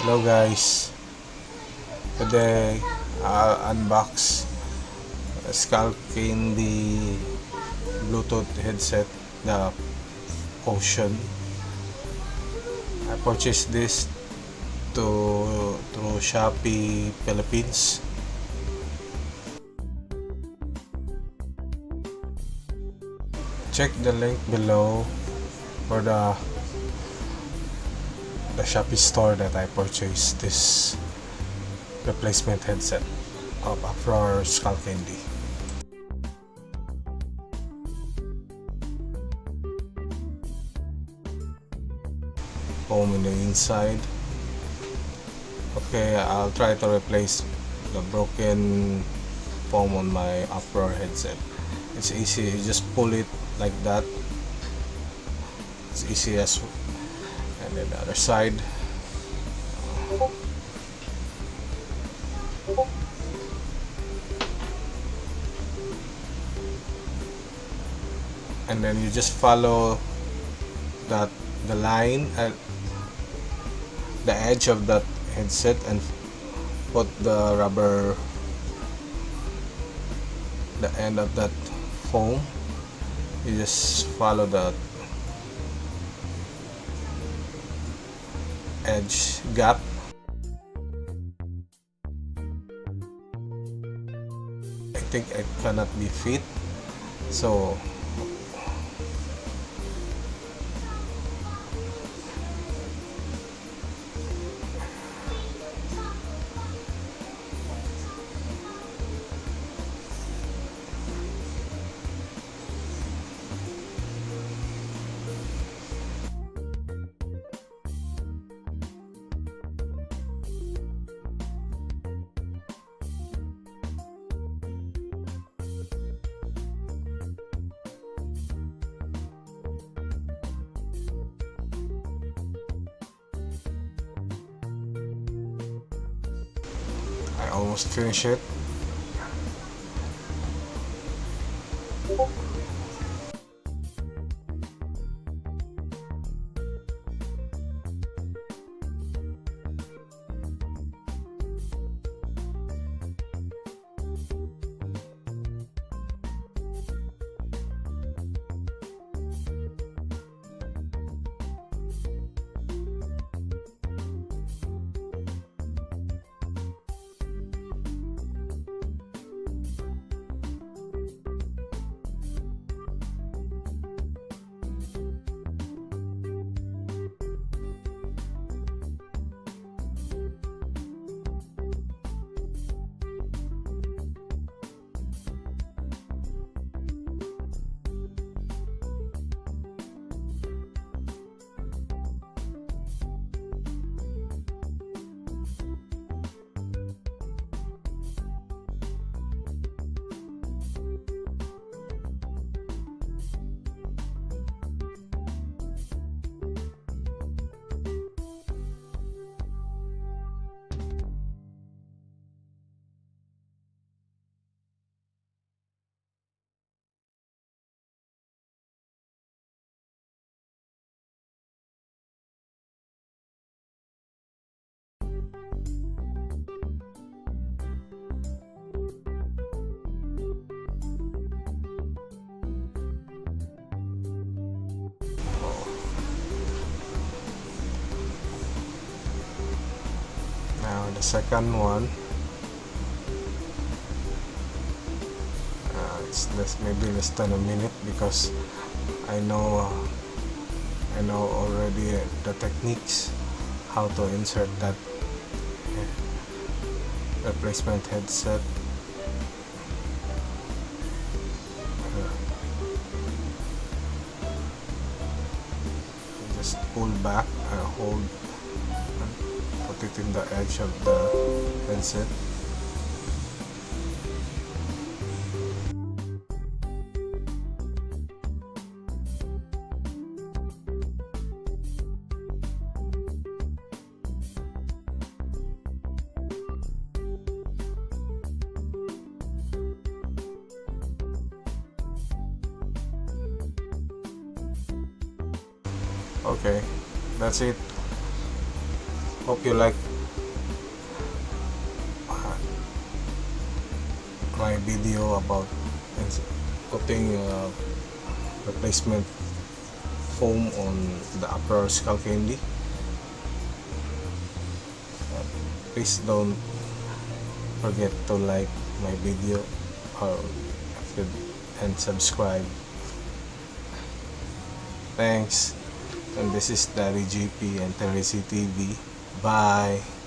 Hello guys, today I'll unbox a Skullcandy Bluetooth headset, the Ocean. I purchased this through Shopee Philippines. Check the link below for the Shopee store that I purchased this replacement headset of Uproar Skullcandy. Foam in the inside. Okay, I'll try to replace the broken foam on my Uproar headset. It's easy, you just pull it like that. It's easy as well. And then the other side, and then you just follow the line and the edge of that headset and put the end of that foam. You just follow the edge gap. I think it cannot be fit, so I almost finished it. Now the second one, it's maybe less than a minute because I know already the techniques how to insert that replacement headset. Just pull back, hold, put it in the edge of the headset. Okay, that's it. Hope you like my video about putting replacement foam on the upper Skullcandy. Please don't forget to like my video or and subscribe. Thanks, and this is Daddy GP and Teresi TV. Bye.